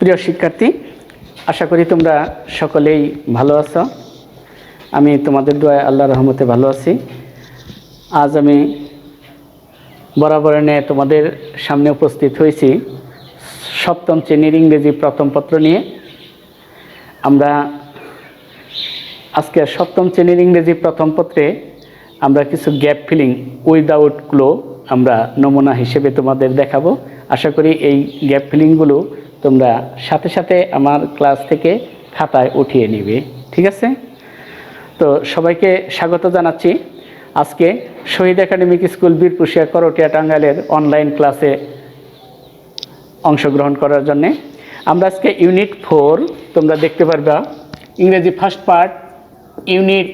প্রিয় শিক্ষার্থী, আশা করি তোমরা সকলেই ভালো আছো। আমি তোমাদের দোয়ায় আল্লাহর রহমতে ভালো আছি। আজ আমি বরাবর নিয়ে তোমাদের সামনে উপস্থিত হয়েছি সপ্তম শ্রেণীর ইংরেজি প্রথম পত্র নিয়ে। আমরা আজকে সপ্তম শ্রেণীর ইংরেজি প্রথম পত্রে আমরা কিছু গ্যাপ ফিলিং উইদাউট ক্লো আমরা নমুনা হিসেবে তোমাদের দেখাবো। আশা করি এই গ্যাপ ফিলিংগুলো তোমরা সাথে সাথে আমার ক্লাস থেকে খাতায় উঠিয়ে নিবে, ঠিক আছে? তো সবাইকে স্বাগত জানাচ্ছি আজকে শহীদ একাডেমিক স্কুল বীরপুশিয়া করটিয়া টাঙ্গাইলের অনলাইন ক্লাসে অংশগ্রহণ করার জন্যে। আমরা আজকে ইউনিট 4 তোমরা দেখতে পারবা, ইংরেজি ফার্স্ট পার্ট ইউনিট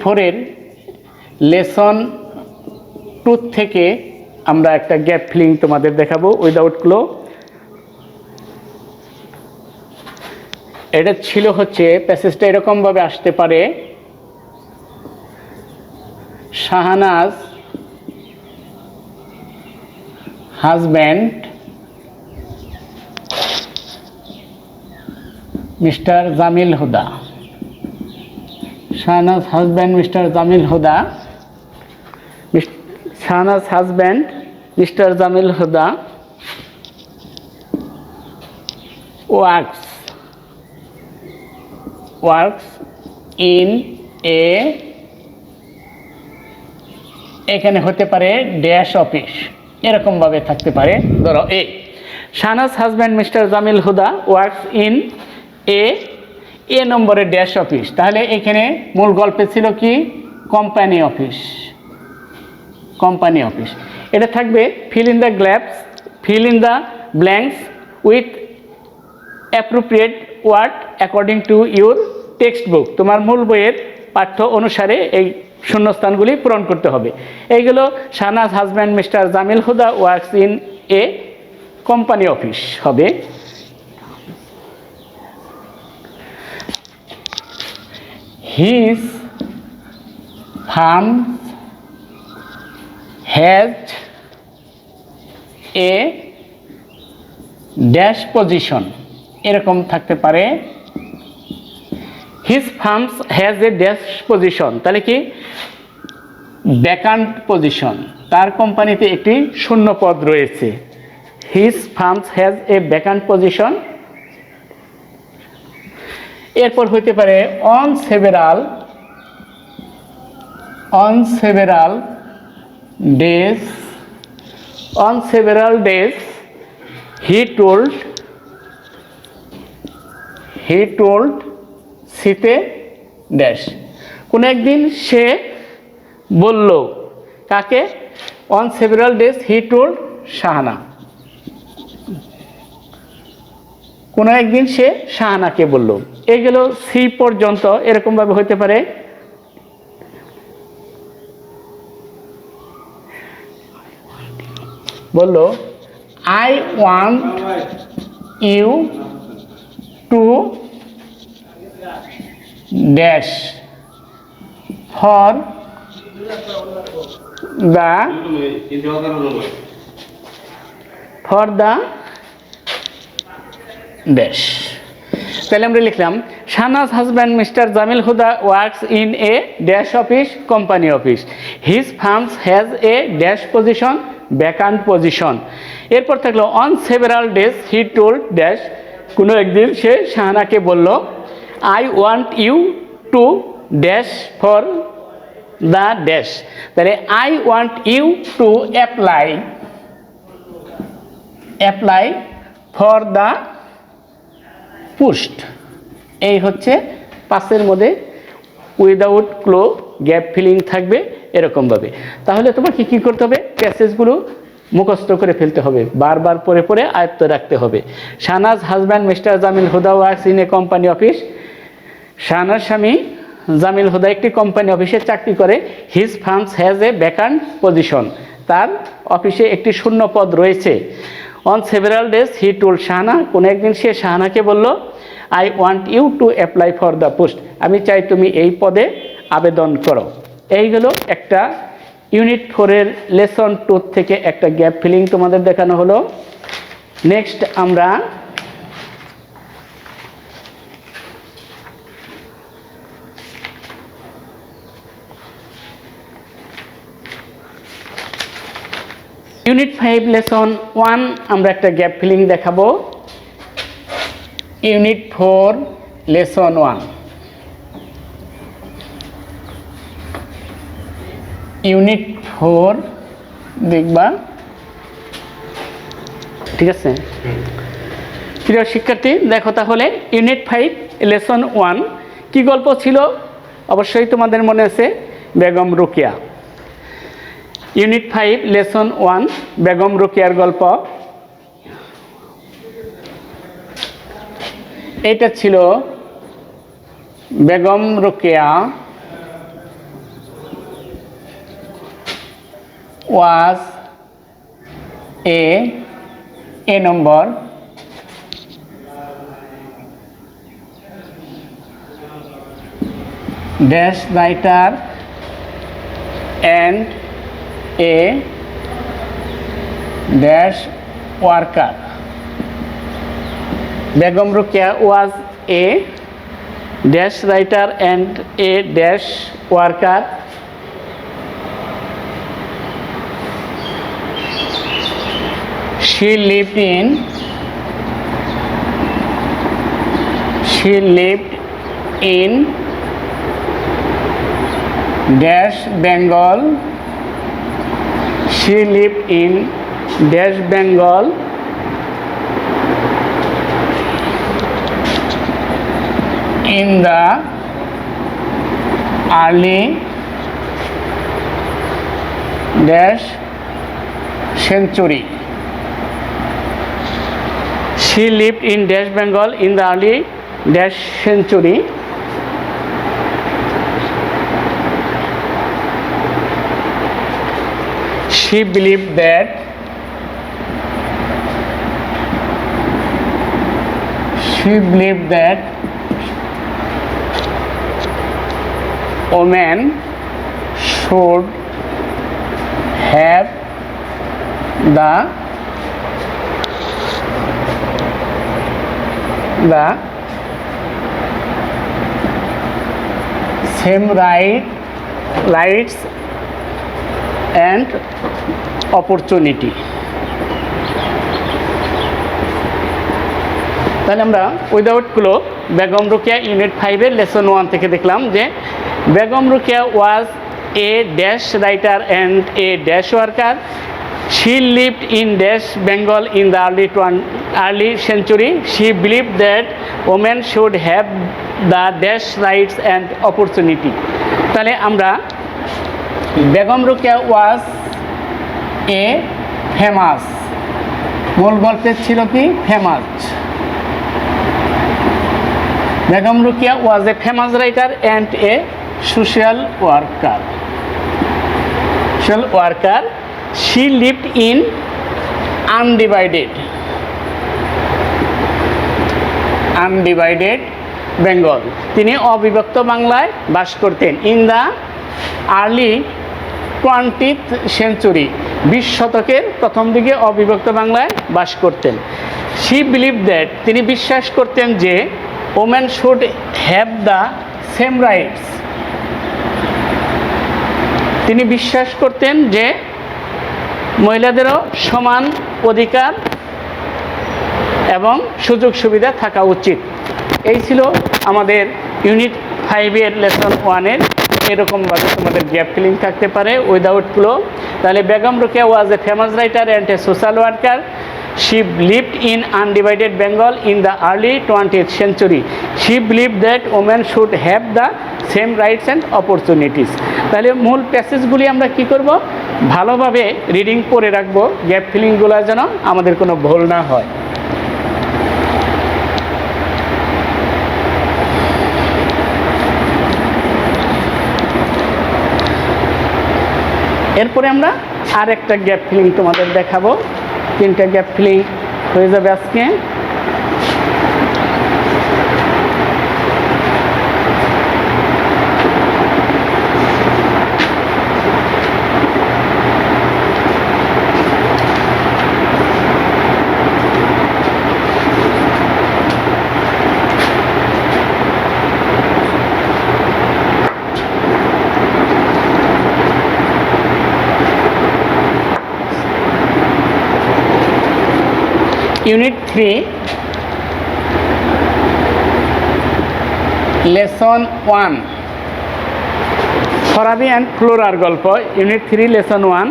4 এর লেসন 2 থেকে আমরা একটা গ্যাপ ফিলিং তোমাদের দেখাবো উইদাউট ক্লো। এটা ছিল হচ্ছে প্যাসেজটা এরকমভাবে আসতে পারে, Shahanaz husband mister Jamil Huda. Shahanaz husband mister Jamil Huda. Shahanaz husband mister Jamil Huda works in a, এখানে হতে পারে ড্যাশ অফিস, এরকমভাবে থাকতে পারে। ধরো এ, Shahnaz husband mister Jamil Huda works in a নম্বরে ড্যাশ অফিস। তাহলে এখানে মূল গল্পে ছিল কি? Company office. এটা থাকবে fill in the blanks with appropriate word according to your textbook। তোমার মূল বইয়ের পাঠ্য অনুসারে এই শূন্যস্থানগুলি পূরণ করতে হবে। এইগুলো Shahnaz husband mister Jamil Huda works in a company office হবে। His firm has a dash position, এরকম থাকতে পারে। His firm has a dash position, তাহলে কি? ভ্যাকান্ট পজিশন, তার কোম্পানিতে একটি শূন্য পদ রয়েছে। His firm has a vacant position। এরপর হইতে পারে on several days he told শীতে ড্যাশ। কোন একদিন সে বলল, কাকে? on several days he told Shahana. কোন একদিন সে শাহানাকে বলল। এগুলো সি পর্যন্ত এরকমভাবে হতে পারে। বলল, I want you to dash for the dash। তাহলে আমরা লিখলাম Shahnaz husband mister Jamil Huda works in a dash office, company office. His firms has a dash position, vacant position. এরপর থাকলো on several days he told dash, কোনো একদিন সে শাহানাকে বলল, I want you to dash for the dash. তাহলে I want you to apply for the post. এই হচ্ছে পাসের মধ্যে উইদাউট ক্লো গ্যাপ ফিলিং থাকবে এরকমভাবে। তাহলে তোমাকে কী করতে হবে? প্যাসেজগুলো মুখস্থ করে ফেলতে হবে, বারবার পড়ে পড়ে আয়ত্ত রাখতে হবে। Shahnaz husband mister Jamil Huda works in a company office. Shahnaz স্বামী জামিল হুদা একটি কোম্পানি অফিসে চাকরি করে। His firms has a vacant position, তার অফিসে একটি শূন্য পদ রয়েছে। On several days he told Shahana, কোনো একদিন সে শাহানাকে বলল, I want you to apply for the post, আমি চাই তুমি এই পদে আবেদন করো। এইগুলো একটা ইউনিট 4 এর লেসন 2 থেকে একটা গ্যাপ ফিলিং তোমাদের দেখানো হলো। নেক্সট আমরা ইউনিট 5 লেসন 1 আমরা একটা গ্যাপ ফিলিং দেখাবো। ইউনিট 4 লেসন 1, ইউনিট 4 দেখবা, ঠিক আছে? প্রিয় শিক্ষার্থী দেখো তাহলে ইউনিট 5 লেসন 1 কি গল্প ছিল অবশ্যই তোমাদের মনে আছে, বেগম রোকেয়া। ইউনিট 5 লেসন 1 বেগম রোকেয়ার গল্প। এটা ছিল Begum Rokeya was a number dash writer and a dash worker. Begum Ruqayya was a dash writer and a dash worker. She lived in dash Bengal. She lived in dash Bengal in the early dash century. She lived in dash Bengal in the early dash century. She believed that women should have the same rights and opportunity. তাহলে আমরা without clue Begum Rokeya unit 5 এর lesson 1 থেকে দেখলাম যে Begum Rokeya was a dash writer and a dash worker. She lived in dash Bengal in the early century. She believed that women should have the dash rights and opportunity. তাহলে আমরা Begum Rokeya was a famous, মূল গল্পের ছিল কি famous. Begum Rokeya was a famous writer and a social worker. She lived in undivided Bengal. তিনি অবিভক্ত বাংলায় বাস করতেন। In the early 20th century, 20 শতকের প্রথম দিকে অবিভক্ত বাংলায় বাস করতেন। She believed that, তিনি বিশ্বাস করতেন যে women should have the same rights, তিনি বিশ্বাস করতেন যে মহিলাদেরও সমান অধিকার এবং সুযোগ সুবিধা থাকা উচিত। এই ছিল আমাদের ইউনিট 5 এর লেসন 1 এর। এরকমভাবে তোমাদের গ্যাপ ফিলিং থাকতে পারে উইদাউট ক্লো। তাহলে Begum Rokeya was a famous writer and a social worker. She lived in undivided Bengal in the early 20th century. She believed that women should have the same rights and opportunities. তাহলে মূল প্যাসেজগুলি আমরা কি করব, ভালোভাবে reading করে রাখবো, gap ফিলিংগুলো যেন আমাদের কোনো ভুল না হয়। এরপরে আমরা আর একটা গ্যাপ ফিলিং তোমাদের দেখাবো। 3টা গ্যাপ ফিলিং হয়ে যাবে আজকে। ইউনিট 3 লেসন 1 ফরাবি অ্যান্ড ফ্লোরার গল্প, unit 3 lesson 1।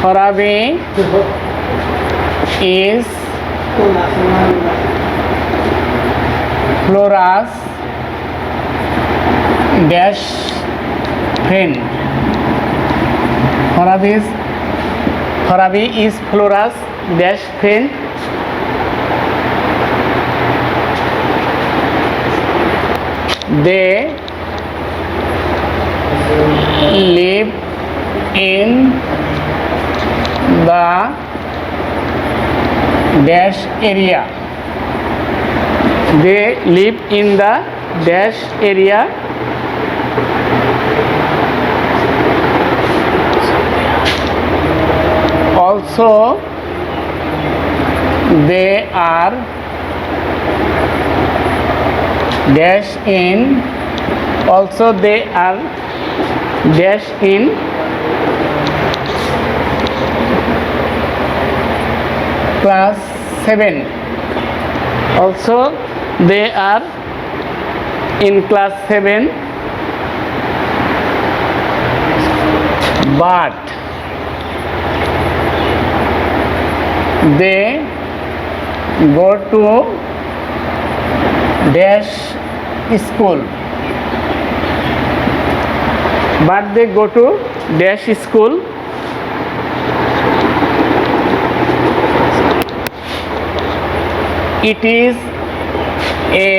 ফরাবি is Flora's dash friend. Farabi is Flora's dash friend. They live in the dash area. They live in the dash area. Also they are dash in class 7. Also they are in class 7, but they go to dash school. But they go to dash school. It is a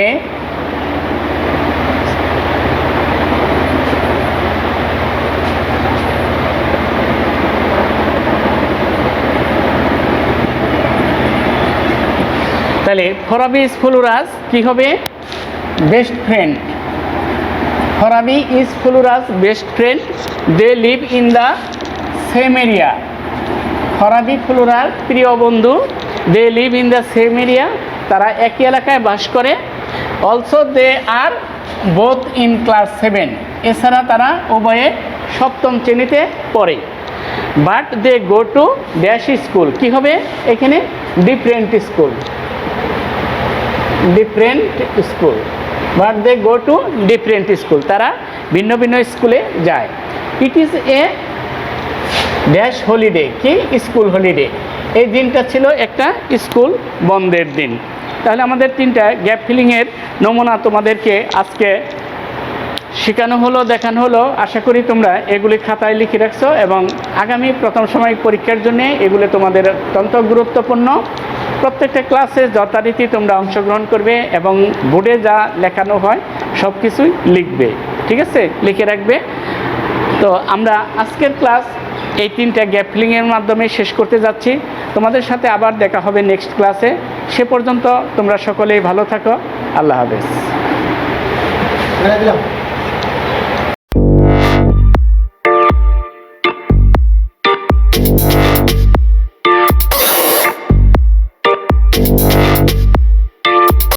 তাহলে ফরাবি is Flora's কি হবে? Best friend. Farabi is Flora's best friend. They live in the same area. Farabi ফ্লোরার প্রিয় বন্ধু। They live in the same area, তারা একই এলাকায় বাস করে। Also they are both in class 7, এছাড়া তারা উভয়ে সপ্তম শ্রেণীতে পড়ে। But they go to dash school কি হবে এখানে? Different school. Different school. But they go to different school, তারা ভিন্ন ভিন্ন স্কুলে যায়। It is a dash holiday কি? School holiday. এই দিনটা ছিল একটা স্কুল বন্ধের দিন। তাহলে আমাদের 3টা গ্যাপ ফিলিংয়ের নমুনা তোমাদেরকে আজকে শেখানো হলো, দেখানো হলো। আশা করি তোমরা এগুলি খাতায় লিখে রাখছো এবং আগামী প্রথম সাময়িক পরীক্ষার জন্য এগুলি তোমাদের অত্যন্ত গুরুত্বপূর্ণ। প্রত্যেকটা ক্লাসে যথারীতি তোমরা অংশগ্রহণ করবে এবং বোর্ডে যা লেখানো হয় সব কিছুই লিখবে, ঠিক আছে? লিখে রাখবে। তো আমরা আজকের ক্লাস এই 3টা গ্যাপ ফিলিংয়ের মাধ্যমে শেষ করতে যাচ্ছি। তোমাদের সাথে আবার দেখা হবে নেক্সট ক্লাসে। সে পর্যন্ত তোমরা সকলেই ভালো থাকো। আল্লাহ হাফেজ।